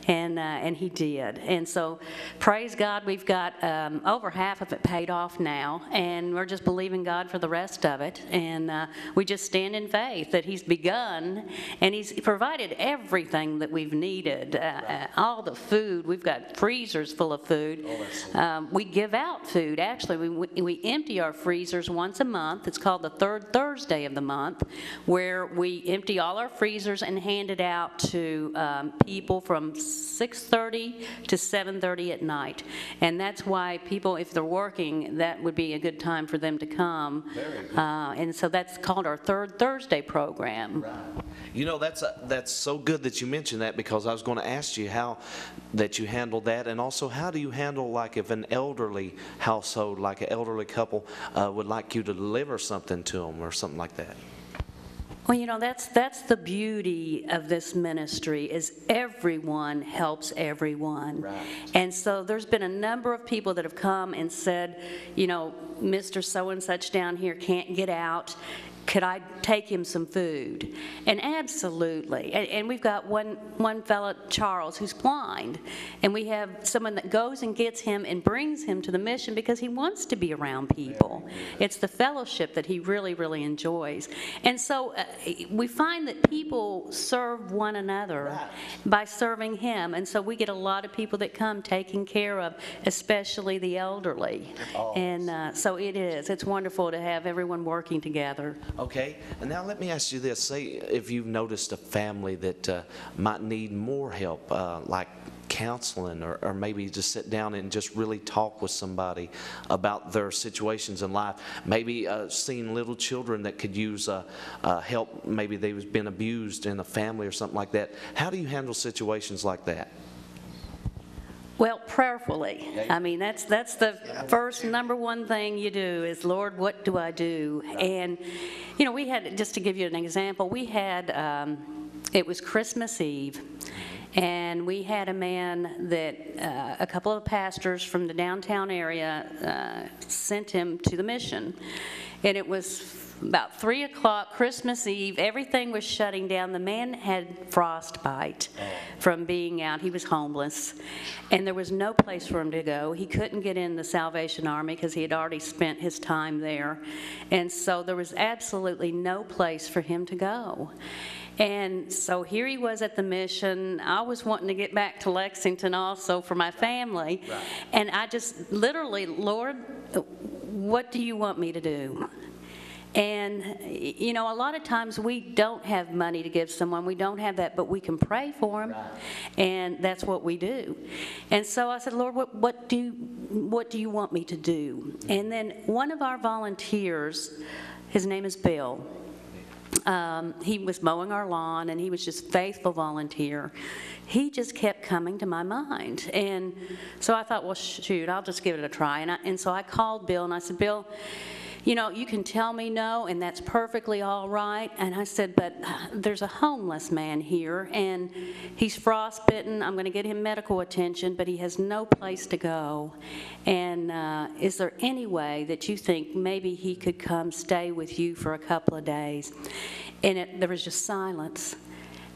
and he did. And so, praise God, we've got over half of it paid off now, and we're just believing God for the rest of it. And we just stand in faith that He's begun, and He's provided everything that we've needed. All the food, we've got freezers full of food. We give out food. Actually, we empty our freezers once a month. It's called the third Thursday of the month, where we empty all our freezers and hand it out to people from 6:30 to 7:30 at night. And that's why people, if they're working, that would be a good time for them to come. And so that's called our third Thursday program. Right. You know, that's so good that you mentioned that, because I was going to ask you how that you handle that, and also how do you handle, like, if an elderly household, like an elderly couple, would like you to deliver something to them or something like that? Well, you know, that's the beauty of this ministry, is everyone helps everyone. Right. And so there's been a number of people that have come and said, you know, Mr. So-and-such down here can't get out. Could I take him some food? And absolutely. And we've got one fellow, Charles, who's blind. And we have someone that goes and gets him and brings him to the mission because he wants to be around people. It's the fellowship that he really, really enjoys. And so we find that people serve one another by serving him. And so we get a lot of people that come taking care of, especially the elderly. And so it's wonderful to have everyone working together. Okay, and now let me ask you this. Say if you've noticed a family that might need more help, like counseling, or maybe just sit down and just really talk with somebody about their situations in life. Maybe seeing little children that could use help. Maybe they've been abused in a family or something like that. How do you handle situations like that? Well, prayerfully. I mean, that's the first number one thing you do is, Lord, what do I do? And, you know, we had, just to give you an example, we had, it was Christmas Eve, and we had a man that a couple of pastors from the downtown area sent him to the mission. And it was about 3 o'clock Christmas Eve. Everything was shutting down. The man had frostbite from being out. He was homeless, and there was no place for him to go. He couldn't get in the Salvation Army because he had already spent his time there, and so there was absolutely no place for him to go. And so here he was at the mission. I was wanting to get back to Lexington also for my family. Right. And I just literally, Lord, what do you want me to do? And, you know, a lot of times we don't have money to give someone. We don't have that, but we can pray for them. Right. And that's what we do. And so I said, Lord, what do you want me to do? And then one of our volunteers, his name is Bill. He was mowing our lawn, and he was just a faithful volunteer. He just kept coming to my mind. And so I thought, well, shoot, I'll just give it a try. And so I called Bill, and I said, Bill, you know, you can tell me no, and that's perfectly all right. And I said, but there's a homeless man here, and he's frostbitten. I'm going to get him medical attention, but he has no place to go. And is there any way that you think maybe he could come stay with you for a couple of days? And there was just silence.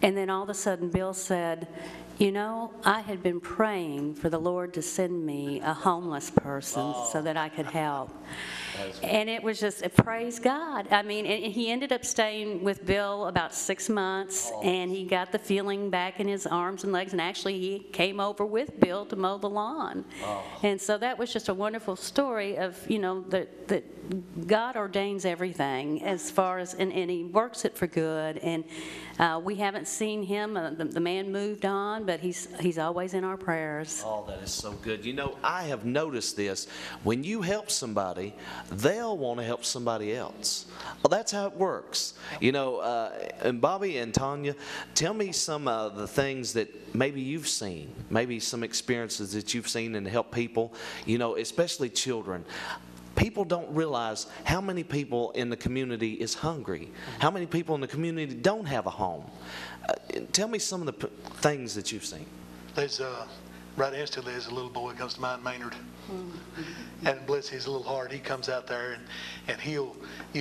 And then all of a sudden, Bill said, you know, I had been praying for the Lord to send me a homeless person so that I could help. And it was just, praise God. I mean, and he ended up staying with Bill about 6 months, and he got the feeling back in his arms and legs, and actually he came over with Bill to mow the lawn. And so that was just a wonderful story of, you know, that God ordains everything as far as, and he works it for good. And we haven't seen him, the man moved on, but he's always in our prayers. Oh, that is so good. You know, I have noticed this. When you help somebody, they'll want to help somebody else. Well, that's how it works. You know, and Bobby and Tanya, tell me some of the things that maybe you've seen, maybe some experiences that you've seen and help people, you know, especially children. People don't realize how many people in the community is hungry, how many people in the community don't have a home. Tell me some of the things that you've seen. There's right instantly, there's a little boy comes to mind, Maynard. And bless his little heart, he comes out there and you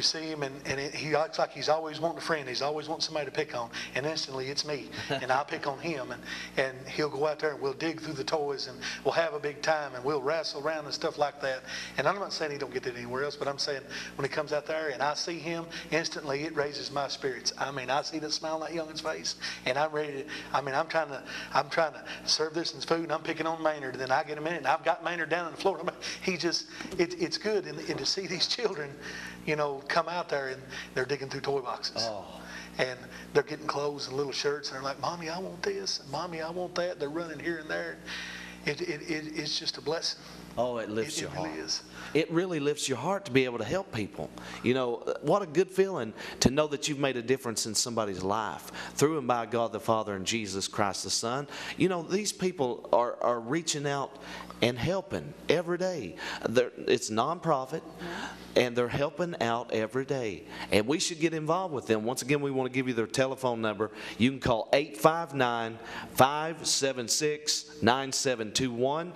see him and he acts like he's always wanting a friend. He's always wanting somebody to pick on. And instantly it's me. And I'll pick on him. And he'll go out there and we'll dig through the toys and we'll have a big time and we'll wrestle around and stuff like that. And I'm not saying he don't get that anywhere else, but I'm saying when he comes out there and I see him, instantly it raises my spirits. I mean, I see that smile on that youngin's face and I'm ready to, I'm trying to serve this as food and I'm picking on Maynard. And then I get a minute and I've got Maynard down on the floor. He just, it's good. And to see these children, come out there and they're digging through toy boxes. Oh. And they're getting clothes and little shirts and they're like, Mommy, I want this. And Mommy, I want that. They're running here and there. It's just a blessing. Oh, it lifts your It really heart. is. It really lifts your heart to be able to help people. What a good feeling to know that you've made a difference in somebody's life through and by God the Father and Jesus Christ the Son. These people are reaching out and helping every day. It's nonprofit, and they're helping out every day. And we should get involved with them. Once again, we want to give you their telephone number. You can call 859-576-9721.